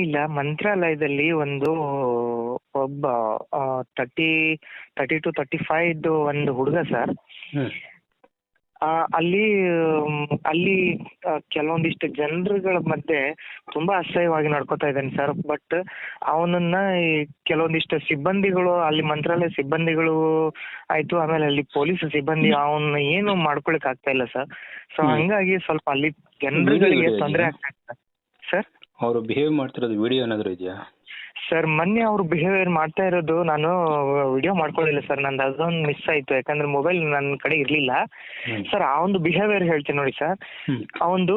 ಇಲ್ಲ, ಮಂತ್ರಾಲಯದಲ್ಲಿ ಒಬ್ಬ 30 ಟು 35 ಒಂದು ಹುಡುಗ ಸರ್. ಹ್ಮ್. ಅಲ್ಲಿ ಅಲ್ಲಿ ಕೆಲವೊಂದಿಷ್ಟು ಜನರುಗಳ ಮಧ್ಯೆ ತುಂಬಾ ಅಸಹ್ಯವಾಗಿ ನಡ್ಕೋತಾ ಇದ್ದಾನೆ ಸರ್. ಬಟ್ ಅವನನ್ನ ಈ ಕೆಲವೊಂದಿಷ್ಟು ಸಿಬ್ಬಂದಿಗಳು, ಅಲ್ಲಿ ಮಂತ್ರಾಲಯ ಸಿಬ್ಬಂದಿಗಳು ಆಯ್ತು, ಆಮೇಲೆ ಅಲ್ಲಿ ಪೊಲೀಸ್ ಸಿಬ್ಬಂದಿ ಅವನ್ನ ಏನು ಮಾಡ್ಕೊಳಕ್ ಆಗ್ತಾ ಇಲ್ಲ ಸರ್. ಸೊ ಹಂಗಾಗಿ ಸ್ವಲ್ಪ ಅಲ್ಲಿ ಜನರುಗಳಿಗೆ ತೊಂದರೆ ಆಗ್ತಾ ಇದೆ ಸರ್. ಅವರು ಬಿಹೇವ್ ಮಾಡ್ತಿರೋದು ವಿಡಿಯೋ ಏನಾದ್ರು ಇದೆಯಾ ಸರ್? ಮೊನ್ನೆ ಅವ್ರು ಬಿಹೇವಿಯರ್ ಮಾಡ್ತಾ ಇರೋದು ನಾನು ವಿಡಿಯೋ ಮಾಡ್ಕೊಳ್ಳಿಲ್ಲ ಸರ್, ನಂದು ಅದೊಂದು ಮಿಸ್ ಆಯ್ತು, ಯಾಕಂದ್ರೆ ಮೊಬೈಲ್ ನನ್ನ ಕಡೆ ಇರ್ಲಿಲ್ಲ ಸರ್. ಆ ಒಂದು ಬಿಹೇವಿಯರ್ ಹೇಳ್ತೀನಿ ನೋಡಿ ಸರ್. ಅವಂದು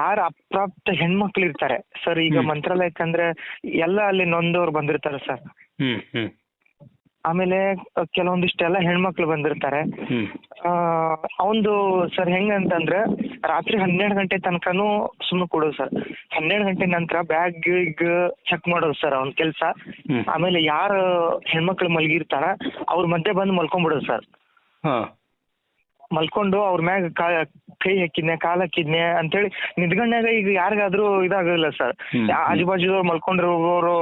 ಯಾರು ಅಪ್ರಾಪ್ತ ಹೆಣ್ಮಕ್ಳು ಇರ್ತಾರೆ ಸರ್, ಈಗ ಮಂತ್ರಾಲಯಕ್ಕಂದ್ರೆ ಎಲ್ಲ ಅಲ್ಲಿ ನೊಂದವ್ರು ಬಂದಿರ್ತಾರೆ ಸರ್. ಆಮೇಲೆ ಕೆಲವೊಂದಿಷ್ಟೆಲ್ಲ ಹೆಣ್ಮಕ್ಳು ಬಂದಿರ್ತಾರೆ. ಅವಂದು ಸರ್ ಹೆಂಗಂತಂದ್ರೆ ರಾತ್ರಿ 12 ಗಂಟೆ ತನಕನೂ ಸುಮ್ಮನೆ ಕೊಡೋದು ಸರ್. 12 ಗಂಟೆ ನಂತರ ಬ್ಯಾಗ್ ಚೆಕ್ ಮಾಡೋದು ಸರ್ ಅವ್ನ ಕೆಲ್ಸ. ಆಮೇಲೆ ಯಾರು ಹೆಣ್ಮಕ್ಳು ಮಲಗಿರ್ತಾರ ಅವ್ರ ಮಧ್ಯೆ ಬಂದು ಮಲ್ಕೊಂಡ್ಬಿಡೋದು ಸರ್. ಮಲ್ಕೊಂಡು ಅವ್ರ ಮ್ಯಾಗ ಕೈ ಹಾಕಿದ್ನೆ, ಕಾಲ್ ಹಾಕಿದ್ನೆ ಅಂತೇಳಿ ನಿದ್ಗಣ್ಣಾಗ ಈಗ ಯಾರಿಗಾದ್ರೂ ಇದಾಗಲ್ಲ ಸರ್. ಆಜು ಬಾಜುದವ್ರು ಮಲ್ಕೊಂಡಿರೋರು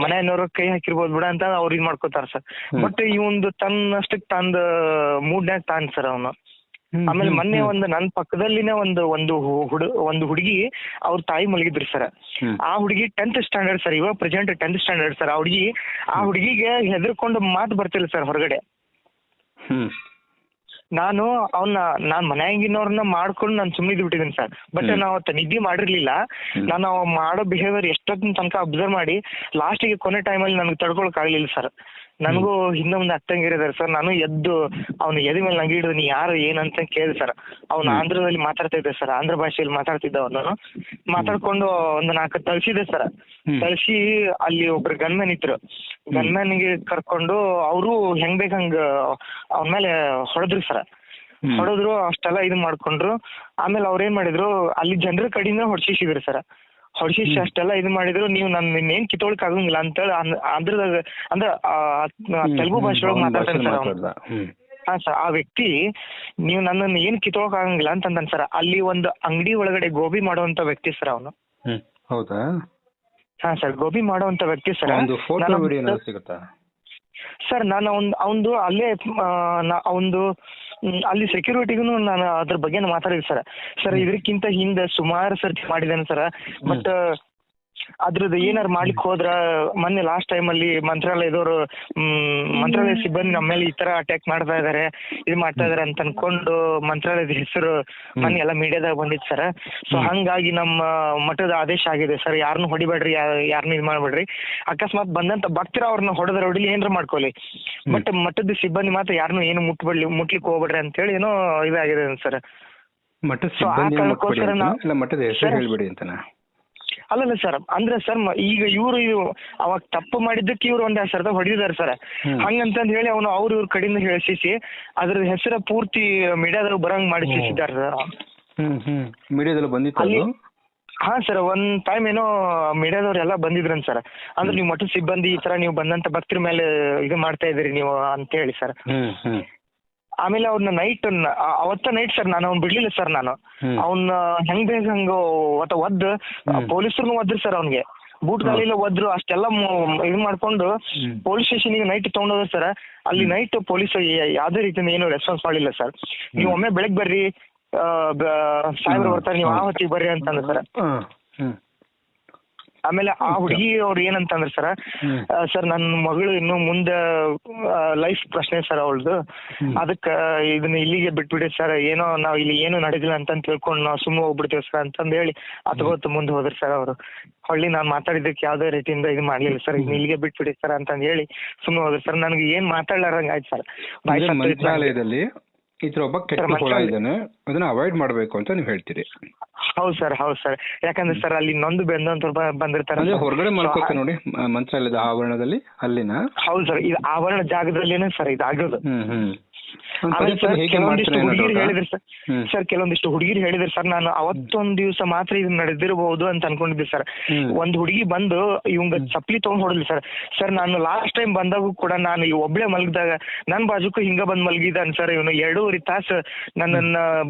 ಮನೆಯವ್ರ ಕೈ ಹಾಕಿರ್ಬೋದು ಬಿಡ ಅಂತ ಅವ್ರು ಇದ್ ಮಾಡ್ಕೋತಾರ ಸರ್. ಬಟ್ ಈ ಒಂದು ತನ್ನಷ್ಟಕ್ಕೆ ತಂದ ಮೂಡ್ನ್ಯಾಗ ತಾನ್ ಸರ್ ಅವನು. ಆಮೇಲೆ ಮೊನ್ನೆ ನನ್ ಪಕ್ಕದಲ್ಲಿನೇ ಒಂದು ಹುಡುಗಿ ಅವ್ರ ತಾಯಿ ಮಲಗಿದ್ರಿ ಸರ್. ಆ ಹುಡುಗಿ 10th ಸ್ಟ್ಯಾಂಡರ್ಡ್ ಸರ್, ಇವಾಗ ಪ್ರೆಸೆಂಟ್ 10th ಸ್ಟ್ಯಾಂಡರ್ಡ್ ಸರ್. ಆ ಹುಡುಗಿಗೆ ಹೆದರ್ಕೊಂಡು ಮಾತು ಬರ್ತಿಲ್ಲ ಸರ್ ಹೊರಗಡೆ. ನಾನ್ ಮನ್ಯಾಗಿನವ್ರನ್ನ ಮಾಡ್ಕೊಂಡು ನಾನು ಸುಮ್ಮನೆ ಬಿಟ್ಟಿದ್ದೀನಿ ಸರ್. ಬಟ್ ನಾವು ಅವತ್ತು ನಿದ್ದೆ ಮಾಡಿರ್ಲಿಲ್ಲ. ನಾನು ಮಾಡೋ ಬಿಹೇವಿಯರ್ ಎಷ್ಟೊತ್ತಿನ ತನಕ ಅಬ್ಸರ್ವ್ ಮಾಡಿ ಲಾಸ್ಟಿಗೆ ಕೊನೆ ಟೈಮಲ್ಲಿ ನನಗೆ ತಡ್ಕೊಳಕ್ ಆಗ್ಲಿಲ್ಲ ಸರ್. ನನಗೂ ಹಿಂದೆ ಮುಂದೆ ಅತ್ತಂಗಿರಿದಾರೆ ಸರ್. ನಾನು ಎದ್ದು ಅವ್ನು ಎದೆ ಮೇಲೆ ನಂಗೆ ಹಿಡಿದು ನೀ ಯಾರು ಏನಂತ ಕೇಳಿದೆ ಸರ್. ಅವ್ನು ಆಂಧ್ರದಲ್ಲಿ ಮಾತಾಡ್ತಾ ಇದ್ದೆ ಸರ್, ಆಂಧ್ರ ಭಾಷೆಯಲ್ಲಿ ಮಾತಾಡ್ತಿದ್ದ ಅವನು. ಮಾತಾಡ್ಕೊಂಡು ಒಂದು 4 ತಳ್ಸಿದೆ ಸರ್. ತಳ್ಸಿ ಅಲ್ಲಿ ಒಬ್ರು ಗನ್ಮ್ಯಾನ್ ಇದ್ರು. ಗನ್ಮ್ಯಾನ್ಗೆ ಕರ್ಕೊಂಡು ಅವರು ಹೆಂಗ್ ಬೇಕಂಗ ಅವನ ಮೇಲೆ ಹೊಡೆದ್ರು ಸರ್. ಹೊಡೆದ್ರು, ಅಷ್ಟೆಲ್ಲ ಇದು ಮಾಡ್ಕೊಂಡ್ರು. ಆಮೇಲೆ ಅವ್ರ ಏನ್ ಮಾಡಿದ್ರು, ಅಲ್ಲಿ ಜನರ ಕಡೆಯಿಂದ ಹೊಡ್ಸಿಸಿದ್ರು ಸರ್. ಹೊಡ್ಸಿಸಿ ಅಷ್ಟೆಲ್ಲ ಇದು ಮಾಡಿದ್ರು, ನೀವು ಇನ್ನೇನ್ ಕಿತ್ತೊಳಕ್ ಆಗಂಗಿಲ್ಲ ಅಂತೇಳಿ ಆಂಧ್ರದಾಗ ಅಂದ್ರೆ ತೆಲುಗು ಭಾಷೆ ಒಳಗೆ ಮಾತಾಡ್ತಾನೆ ಸರ್ ಅವ್ನು. ಹಾ ಸರ್, ಆ ವ್ಯಕ್ತಿ ನೀವು ನನ್ನನ್ನು ಏನ್ ಕಿತ್ತೊಳಕ್ ಆಗಂಗಿಲ್ಲ ಅಂತಂದಾನೆ ಸರ್. ಅಲ್ಲಿ ಒಂದು ಅಂಗಡಿ ಒಳಗಡೆ ಗೋಬಿ ಮಾಡುವಂತ ವ್ಯಕ್ತಿ ಸರ್ ಅವನು. ಹೌದಾ? ಹಾ ಸರ್, ಗೋಬಿ ಮಾಡುವಂತ ವ್ಯಕ್ತಿ ಸರ್. ಸರ್ ನಾನು ಅವಂದು ಅಲ್ಲೇ ಅವಂದು ಅಲ್ಲಿ ಸೆಕ್ಯೂರಿಟಿಗೂ ನಾನು ಅದ್ರ ಬಗ್ಗೆ ಮಾತಾಡಿದೆ ಸರ್. ಸರ್ ಇದಕ್ಕಿಂತ ಹಿಂದೆ ಸುಮಾರು ಸರ್ತಿ ಮಾಡಿದ್ದೇನೆ ಸರ್. ಬಟ್ ಅದ್ರದ್ದು ಏನಾರು ಮಾಡ್ಲಿಕ್ಕೆ ಹೋದ್ರ ಮೊನ್ನೆ ಲಾಸ್ಟ್ ಟೈಮ್ ಅಲ್ಲಿ ಮಂತ್ರಾಲಯದವರು ಮಂತ್ರಾಲಯ ಸಿಬ್ಬಂದಿ ನಮ್ಮ ಮೇಲೆ ಈ ತರ ಅಟ್ಯಾಕ್ ಮಾಡ್ತಾ ಇದಾರೆ, ಇದು ಮಾಡ್ತಾ ಇದಾರೆ ಅಂತ ಅನ್ಕೊಂಡು ಮಂತ್ರಾಲಯದ ಹೆಸರು ಮೊನ್ನೆ ಎಲ್ಲ ಮೀಡಿಯಾದಾಗ ಬಂದಿತ್ತು ಸರ್. ಸೊ ಹಂಗಾಗಿ ನಮ್ಮ ಮಠದ ಆದೇಶ ಆಗಿದೆ ಸರ್, ಯಾರನ್ನು ಹೊಡಿಬೇಡ್ರಿ, ಯಾರನ್ನು ಇದು ಮಾಡ್ಬೇಡ್ರಿ. ಅಕಸ್ಮಾತ್ ಬಂದಂತ ಭಕ್ತರ ಅವ್ರನ್ನ ಹೊಡೆದ್ರಿ ಏನ್ರ ಮಾಡ್ಕೊಳ್ಳಿ, ಬಟ್ ಮಠದ ಸಿಬ್ಬಂದಿ ಮಾತ್ರ ಯಾರನ್ನು ಏನು ಮುಟ್ಲಿಕ್ಕೆ ಹೋಗ್ಬೇಡ್ರಿ ಅಂತ ಹೇಳಿ ಏನೋ ಇದಾಗಿದೆ ಸರ್. ಅಲ್ಲಲ್ಲ ಸರ್, ಅಂದ್ರೆ ಸರ್ ಈಗ ಇವ್ರು ಅವಾಗ ತಪ್ಪು ಮಾಡಿದ್ದಕ್ಕೆ ಇವ್ರು 1-2 ಸರ್ತ ಹೊಡೆದಿದ್ದಾರೆ ಸರ್. ಹಂಗಂತಂದ್ ಹೇಳಿ ಅವ್ರ ಕಡೆಯಿಂದ ಹೇಳಿಸಿ ಅದ್ರ ಹೆಸರ ಪೂರ್ತಿ ಮೀಡಿಯಾದಾಗ ಬರಂಗ್ ಮಾಡಿಸಿದ್ದಾರೆ ಸರ್. ಮೀಡಿಯಾದಲ್ಲಿ ಬಂದಿತ್ತು. ಹಾ ಸರ್, ಒಂದ್ ಟೈಮ್ ಏನೋ ಮೀಡಿಯಾದವ್ರೆಲ್ಲ ಬಂದಿದ್ರನ್ ಸರ್. ಅಂದ್ರೆ ನೀವು ಮಠದ ಸಿಬ್ಬಂದಿ ಈ ತರ ನೀವು ಬಂದಂತ ಭಕ್ತರ ಮೇಲೆ ಇದು ಮಾಡ್ತಾ ಇದ್ರಿ ನೀವು ಅಂತ ಹೇಳಿ ಸರ್. ಆಮೇಲೆ ಅವ್ರನ್ನ ಅವತ್ತ ನೈಟ್ ಸರ್ ನಾನು ಅವ್ನ್ ಬಿಡ್ಲಿಲ್ಲ ಸರ್. ನಾನು ಅವ್ನ ಹೆಂಗ್ ಬೇಗ ಹಂಗ ಒದ್ದು ಪೊಲೀಸರ್ನು ಒದ್ರಿ ಸರ್. ಅವ್ನಿಗೆ ಬೂಟ್ ಗಾಲಿಲ್ಲ ಒದ್ರು, ಅಷ್ಟೆಲ್ಲ ಇದು ಮಾಡ್ಕೊಂಡು ಪೊಲೀಸ್ ಸ್ಟೇಷನ್ಗೆ ನೈಟ್ ತಗೊಂಡೋದ್ರು ಸರ್. ಅಲ್ಲಿ ನೈಟ್ ಪೊಲೀಸ್ ಯಾವ್ದೇ ರೀತಿಯಿಂದ ಏನು ರೆಸ್ಪಾನ್ಸ್ ಮಾಡಿಲ್ಲ ಸರ್. ನೀವು ಒಮ್ಮೆ ಬೆಳಗ್ಗೆ ಬರ್ರಿ, ಸಾಹೇಬ್ರು ಬರ್ತಾರೆ, ನೀವು ಆ ಹೊತ್ತಿಗೆ ಬರ್ರಿ ಅಂತಂದ್ರೆ ಸರ್. ಆಮೇಲೆ ಆ ಹುಡುಗಿ ಅವ್ರು ಏನಂತಂದ್ರೆ ಸರ್ ನನ್ನ ಮಗಳು ಇನ್ನು ಮುಂದೆ ಲೈಫ್ ಪ್ರಶ್ನೆ ಸರ್ ಅವಳದು, ಅದಕ್ಕ ಇದನ್ನ ಇಲ್ಲಿಗೆ ಬಿಟ್ಬಿಡಿ ಸರ್, ಏನೋ ನಾವ್ ಇಲ್ಲಿ ಏನು ನಡೆದಿಲ್ಲ ಅಂತ ತಿಳ್ಕೊಂಡು ನಾವು ಸುಮ್ಮನೆ ಹೋಗ್ಬಿಡ್ತೇವೆ ಸರ್ ಅಂತಂದ್ ಹೇಳಿ ಅತ್ಗೋತ್ ಮುಂದೆ ಹೋದ್ರಿ ಸರ್ ಅವರು. ಹೊಳ್ಳಿ ನಾನ್ ಮಾತಾಡಿದ್ದಕ್ಕೆ ಯಾವ್ದೇ ರೀತಿಯಿಂದ ಇದು ಮಾಡ್ಲಿಲ್ಲ ಸರ್, ಇನ್ನು ಇಲ್ಲಿಗೆ ಬಿಟ್ಬಿಡಿ ಸರ್ ಅಂತಂದ್ ಹೇಳಿ ಸುಮ್ಮನೆ ಹೋದ್ರಿ ಸರ್. ನನಗೆ ಏನ್ ಮಾತಾಡ್ಲಾರಂಗ ಆಯ್ತು ಸರ್. ಮಂತ್ರಾಲಯದಲ್ಲಿ ಈ ತರ ಒಬ್ಬ ಕೆಟ್ಟ ಹುಳ ಇದ್ದಾನೆ, ಅದನ್ನ ಅವಾಯ್ಡ್ ಮಾಡ್ಬೇಕು ಅಂತ ನೀವು ಹೇಳ್ತೀರಿ. ಹೌದು ಸರ್, ಯಾಕಂದ್ರೆ ಸರ್ ಅಲ್ಲಿ ನೊಂದು ಬೆಂದಂತ ಬಂದಿರ್ತಾರೆ ಹೊರಗಡೆ ಮಾಡ್ಕೊತಾರೆ ನೋಡಿ ಮಂತ್ರಾಲಯದ ಆವರಣದಲ್ಲಿ, ಅಲ್ಲಿನ. ಹೌದು ಸರ್, ಇದು ಆವರಣ ಜಾಗದಲ್ಲಿನೇ ಸರ್ ಇದಾಗೋದು. ಕೆಲವೊಂದಿಷ್ಟು ಹುಡುಗಿರು ಹೇಳಿದ್ರು ಸರ್, ನಾನು ಅವತ್ತೊಂದ್ ದಿವಸ ಮಾತ್ರ ಇದು ನಡೆದಿರಬಹುದು ಅಂತ ಅನ್ಕೊಂಡಿದ್ದೆ ಸರ್. ಒಂದ್ ಹುಡುಗಿ ಬಂದು ಇವಂಗ ಚಪ್ಪಲಿ ತಗೊಂಡ್ ಹೊಡಲಿ ಸರ್. ನಾನು ಲಾಸ್ಟ್ ಟೈಮ್ ಬಂದಾಗೂ ಕೂಡ ನಾನು ಈ ಒಬ್ಳೆ ಮಲಗಿದಾಗ ನನ್ ಬಾಜುಕು ಹಿಂಗ ಬಂದ್ ಮಲಗಿದಾನೆ ಸರ್. ಇವನು 2.5 ತಾಸು ನನ್ನನ್ನ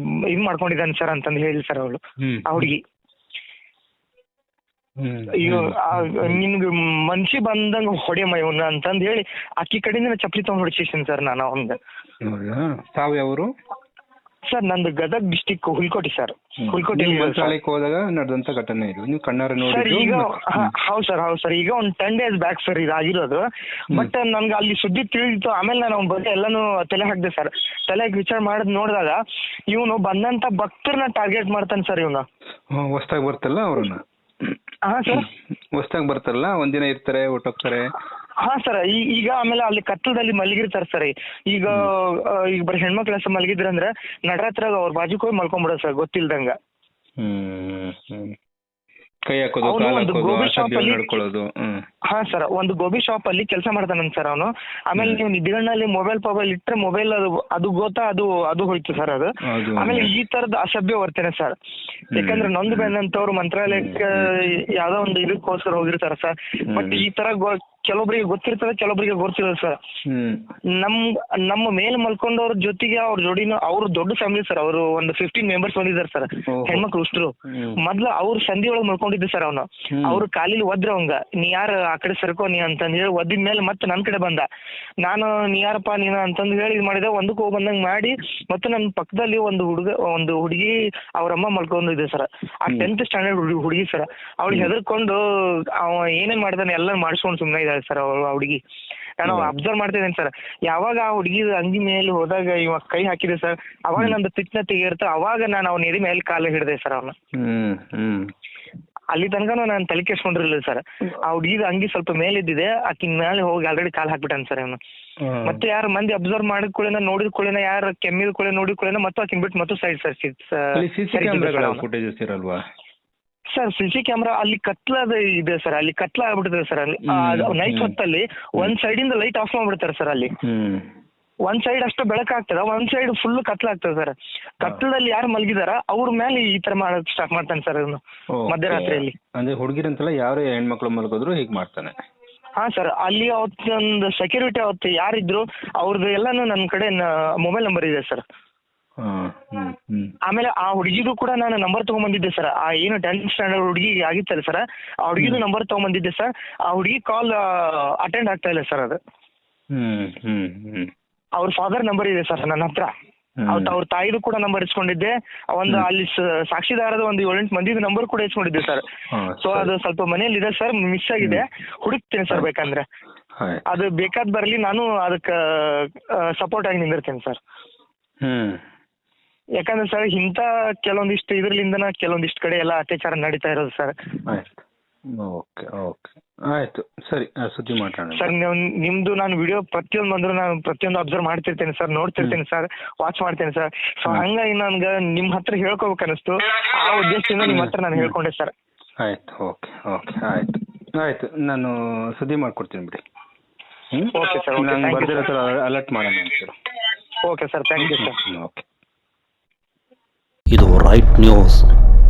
ಇದ್ ಮಾಡ್ಕೊಂಡಿದ್ದಾನೆ ಸರ್ ಅಂತಂದು ಹೇಳಿ ಸರ್ ಅವಳು, ಆ ಹುಡುಗಿ. ಅಯ್ಯೋ ನಿನ್ಗೆ ಮನ್ಸಿ ಬಂದಂಗ ಹೊಡೆಯಮ್ಮ ಇವನ್ನ ಅಂತಂದ್ ಹೇಳಿ ಅಕ್ಕಿ ಕಡೆಯಿಂದ ಚಪ್ಪಲಿ ತಗೊಂಡ್ ಹೊಡಿಸಿದ್ದೀನಿ ಸರ್ ನಾನು ಅವ್ನ್ಗೆ. ತಾವು ಯಾವರು ಸರ್ ನಂದು ಗದಗ್ ಡಿಸ್ಟಿಕ್ ಹುಲ್ಕೋಟಿ ಸರ್. ಹುಲ್ಕೋಟಿ ಮಂತ್ರಾಲಯಕ್ಕೆ ಹೋದಾಗ ನಡೆದಂತ ಘಟನೆ ಇದು, ನೀವು ಕಣ್ಣಾರೆ ಸರ್. ಈಗ ನೋಡಿ? ಹೌದು ಸರ್, ಈಗ ಒಂದು 10 days ಬ್ಯಾಕ್ ಸರ್ ಇದಾಗಿರೋದು. ಬಟ್ ನನ್ಗೆ ಅಲ್ಲಿ ಸುದ್ದಿ ತಿಳಿದಿತ್ತು. ಆಮೇಲೆ ನಾನು ಅವ್ನ ಬಗ್ಗೆ ಎಲ್ಲಾನು ತಲೆ ಹಾಕಿದೆ ಸರ್. ತಲೆಗೆ ವಿಚಾರ ಮಾಡಿದ್ ನೋಡಿದಾಗ ಇವನು ಬಂದಂತ ಭಕ್ತರನ್ನ ಟಾರ್ಗೆಟ್ ಮಾಡ್ತಾನೆ ಸರ್ ಇವನು. ಹೊಸ್ದಾಗಿ ಬರ್ತಲ್ಲ ಅವ್ರನ್ನ. ಹಾ ಸರ್, ಹೊಸ್ದಾಗಿ ಬರ್ತಾರಲ್ಲ, ಒಂದಿನ ಇರ್ತಾರೆ ಹೊಟ್ಟೋಗ್ತಾರೆ. ಹಾ ಸರ್. ಈಗ ಆಮೇಲೆ ಅಲ್ಲಿ ಕತ್ತಲದಲ್ಲಿ ಮಲಗಿರ್ತಾರೆ ಸರ್. ಈಗ ಬರೀ ಹೆಣ್ಮಕ್ಳು ಅಷ್ಟೇ ಮಲಗಿದ್ರಂದ್ರೆ ನಡರಾತ್ರ ಅವ್ರ ಬಾಜುಕ್ ಹೋಗಿ ಮಲ್ಕೊಂಡ್ಬಿಡೋದು ಸರ್ ಗೊತ್ತಿಲ್ದಂಗ. ಕೈ ಹಾಕೋದು, ಕಾಲ್ ಹಾಕೋದು, ಅಸಭ್ಯವಾಗಿ ನಡ್ಕೊಳ್ಳೋದು. ಹಾ ಸರ್, ಒಂದು ಗೋಬಿ ಶಾಪ್ ಅಲ್ಲಿ ಕೆಲಸ ಮಾಡ್ತಾನಂತ ಸರ್ ಅವನು. ಆಮೇಲೆ ನೀವು ನಿದ್ದಿಗಣ್ಣಲ್ಲಿ ಮೊಬೈಲ್ ಇಟ್ರೆ ಮೊಬೈಲ್ ಅದು ಗೊತ್ತಾ ಅದು ಹೋಯ್ತು ಸರ್ ಅದು. ಆಮೇಲೆ ಈ ತರದ ಅಸಭ್ಯ ವರ್ತನೆ ಸರ್. ಯಾಕಂದ್ರೆ ನೊಂದು ಬಂದಂತವ್ರು ಮಂತ್ರಾಲಯಕ್ಕೆ ಯಾವ್ದೋ ಒಂದು ಇದಕ್ಕೋಸ್ಕರ ಹೋಗಿರ್ತಾರ ಸರ್. ಬಟ್ ಈ ತರ ಕೆಲವೊಬ್ಬರಿಗೆ ಗೊತ್ತಿರ್ತದೆ, ಕೆಲವೊಬ್ಬರಿಗೆ ಗೊತ್ತಿರೋದು ಸರ್. ನಮ್ಮ ಮೇಲೆ ಮಲ್ಕೊಂಡವ್ರ ಜೊತೆಗೆ ಅವ್ರ ಜೋಡಿನ ಅವ್ರು ದೊಡ್ಡ ಫ್ಯಾಮಿಲಿ ಸರ್. ಅವರು ಒಂದು 15 members ಬಂದಿದ್ದಾರೆ ಸರ್, ಹೆಣ್ಮಕ್ಳು ಅಷ್ಟರು. ಮೊದ್ಲು ಅವ್ರ ಸಂಧಿ ಒಳಗೆ ಮಲ್ಕೊಂಡಿದ್ದೆ ಸರ್ ಅವನು. ಅವ್ರು ಕಾಲಿಲಿ ಒದ್ರ ಅವಂಗ, ನೀ ಯಾರ ಆ ಕಡೆ ಸರ್ಕೋ ನೀ ಅಂತಂದ್ ಹೇಳಿ ಒದ್ದಿದ ಮೇಲೆ ಮತ್ತೆ ನನ್ ಕಡೆ ಬಂದ. ನಾನು ನೀ ಯಾರಪ್ಪ ನೀನು ಅಂತಂದ್ ಹೇಳಿ ಇದು ಮಾಡಿದೆ. ಒಂದಕ್ಕೆ ಹೋಗಿ ಬಂದಂಗ್ ಮಾಡಿ ಮತ್ತೆ ನನ್ನ ಪಕ್ಕದಲ್ಲಿ ಒಂದು ಹುಡುಗಿ ಅವ್ರಮ್ಮ ಮಲ್ಕೊಂಡಿದ್ದೆ ಸರ್. ಆ 10th standard ಹುಡುಗಿ ಸರ್. ಅವ್ಳಿಗೆ ಹೆದರ್ಕೊಂಡು ಅವ ಏನೇನ್ ಮಾಡ್ತಾನೆ ಎಲ್ಲ ಮಾಡಿಸ್ಕೊಂಡು ಸುಮ್ಮನೆ ಇದ್ದಾಳೆ ಸರ್ ಆ ಹುಡುಗಿ. ನಾನು ಅಬ್ಸರ್ವ್ ಮಾಡ್ತಿದ್ದೇನೆ ಸರ್. ಯಾವಾಗ ಆ ಹುಡುಗಿ ಅಂಗಿ ಮೇಲೆ ಹೋದಾಗ ಇವಾಗ ಕೈ ಹಾಕಿದೆ ಸರ್, ಅವಾಗ ನಂದು ಪಿಚ್ನ ತೆಗಿರ್ತ. ಅವಾಗ ನಾನು ಅವ್ನ ಎದೆ ಮೇಲೆ ಕಾಲು ಹಿಡಿದೆ ಸರ್ ಅವನು. ಅಲ್ಲಿ ತನಕ ನಾನು ತಲೆ ಕೆಡ್ಸ್ಕೊಂಡಿರ್ಲಿಲ್ಲ ಸರ್. ಆ ಹುಡುಗಿದ ಅಂಗಿ ಸ್ವಲ್ಪ ಮೇಲಿದ್ದಿದೆ, ಆಕಿನ ಮೇಲೆ ಹೋಗಿ ಆಲ್ರೆಡಿ ಕಾಲ್ ಹಾಕ್ಬಿಟ್ಟಾನ ಸರ್ ಅವನು. ಮತ್ತೆ ಯಾರು ಮಂದಿ ಅಬ್ಸರ್ವ್ ಮಾಡಿದ ಕೂಡಲೇ ನೋಡಿದ ಕೂಡಲೇ ಯಾರು ಕೆಮ್ಮಿದ ಕೂಡಲೇ ನೋಡಿದ ಕೂಡಲೇ ಮತ್ತೆ ಆಕಿನ್ ಬಿಟ್ಟು ಮತ್ತೆ side sir sir. CC camera ಅಲ್ಲಿ ಕತ್ಲದ ಇದೆ ಸರ್. ಅಲ್ಲಿ ಕತ್ಲ ಆಗ್ಬಿಟ್ಟಿದೆ ಸರ್. ಅಲ್ಲಿ ನೈಟ್ ಹೊತ್ತಲ್ಲಿ ಒಂದ್ ಸೈಡ್ ಇಂದ ಲೈಟ್ ಆಫ್ ಮಾಡ್ಬಿಡ್ತಾರೆ ಸರ್. ಅಲ್ಲಿ ಒಂದ್ ಸೈಡ್ ಅಷ್ಟು ಬೆಳಕಾಗ್ತದ, ಒಂದ್ ಸೈಡ್ ಫುಲ್ ಕತ್ಲಾಗ್ತದೆ ಸರ್. ಕತ್ಲದಲ್ಲಿ ಯಾರು ಮಲಗಿದಾರ ಅವ್ರ ಮೇಲೆ ಈ ತರ ಮಾಡೋದ್ ಸ್ಟಾರ್ಟ್ ಮಾಡ್ತಾನೆ ಸರ್ ಅವನು ಮಧ್ಯರಾತ್ರಿಯಲ್ಲಿ. ಅಂದ್ರೆ ಹುಡುಗಿರಂತಲ್ಲ ಯಾರೇ ಹೆಣ್ಮಕ್ಳು ಮಲಗಿದ್ರು ಹೀಗ್ ಮಾಡ್ತಾನೆ. ಹಾ ಸರ್. ಅಲ್ಲಿ ಅವತ್ತೊಂದು ಸೆಕ್ಯೂರಿಟಿ ಅವತ್ತು ಯಾರಿದ್ರು ಅವ್ರದ್ದು ಎಲ್ಲಾನು ನನ್ನ ಕಡೆ ಮೊಬೈಲ್ ನಂಬರ್ ಇದೆ ಸರ್. ಆಮೇಲೆ ಆ ಹುಡುಗಿದು ಕೂಡ ನಾನು ನಂಬರ್ ತಗೊಂಡ್ಬಂದಿದ್ದೆ ಸರ್. ಆ ಏನು 10th standard ಹುಡುಗಿ ಆಗಿತ್ತಲ್ಲ ಸರ್, ಆ ಹುಡುಗಿದು ನಂಬರ್ ತಗೊಂಡ್ಬಂದಿದ್ದೆ ಸರ್. ಆ ಹುಡುಗಿ ಕಾಲ್ ಅಟೆಂಡ್ ಆಗ್ತಾ ಇಲ್ಲ ಸರ್. ಅದು ಅವ್ರ ಫಾದರ್ ನಂಬರ್ ಇದೆ ಸರ್ ನನ್ನ ಹತ್ರ. ಅವತ್ತು ಅವ್ರ ತಾಯಿದು ಕೂಡ ನಂಬರ್ ಇಸ್ಕೊಂಡಿದ್ದೆ. ಒಂದು ಅಲ್ಲಿ ಸಾಕ್ಷಿದಾರದ ಒಂದು 7-8 ಮಂದಿದ ನಂಬರ್ ಕೂಡ ಇಸ್ಕೊಂಡಿದ್ದೆ ಸರ್. ಸೊ ಅದು ಸ್ವಲ್ಪ ಮನೇಲಿ ಇದೆ ಸರ್, ಮಿಸ್ ಆಗಿದೆ. ಹುಡುಕ್ತೇನೆ ಸರ್, ಬೇಕಂದ್ರೆ ಅದು ಬೇಕಾದ್ ಬರ್ಲಿ, ನಾನು ಅದಕ್ಕೆ ಸಪೋರ್ಟ್ ಆಗಿ ನಿಂದಿರ್ತೇನೆ ಸರ್. ಯಾಕಂದ್ರೆ ಸರ್ ಇಂಥ ಕೆಲವೊಂದಿಷ್ಟು ಇದ್ರಲಿಂದನ ಕೆಲವೊಂದಿಷ್ಟು ಕಡೆ ಎಲ್ಲ ಅತ್ಯಾಚಾರ ನಡೀತಾ ಇರೋದು ಸರ್. ಆಯ್ತು, ಸರಿ, ಸುದ್ದಿ ಮಾತಾಡೋಣ ಸರ್. ನಿಮ್ದು ನಾನು ವಿಡಿಯೋ ಪ್ರತಿಯೊಂದು ಅಬ್ಸರ್ವ್ ಮಾಡ್ತಿರ್ತೇನೆ ಸರ್, ನೋಡ್ತಿರ್ತೇನೆ ಸರ್, ವಾಚ್ ಮಾಡ್ತೇನೆ ಸರ್. ಸೊ ಹಂಗಾಗಿ ನನ್ಗೆ ನಿಮ್ ಹತ್ರ ಹೇಳ್ಕೋಬೇಕು ಅನಿಸ್ತು. ಆ ಉದ್ದೇಶದಿಂದ ನಿಮ್ ಹತ್ರ ನಾನು ಹೇಳ್ಕೊಂಡೆ ಸರ್. ಆಯ್ತು, ಓಕೆ, ಆಯ್ತು, ನಾನು ಸುದ್ದಿ ಮಾಡ್ಕೊಡ್ತೀನಿ ಬಿಡಿ. ಓಕೆ ಸರ್, ನಾನು ಬರ್ದಿರೋ ಥರ ಅಲರ್ಟ್ ಮಾಡೋಣ sir. Okay sir, thank you sir. Okay. ಇದು ರೈಟ್ ನ್ಯೂಸ್.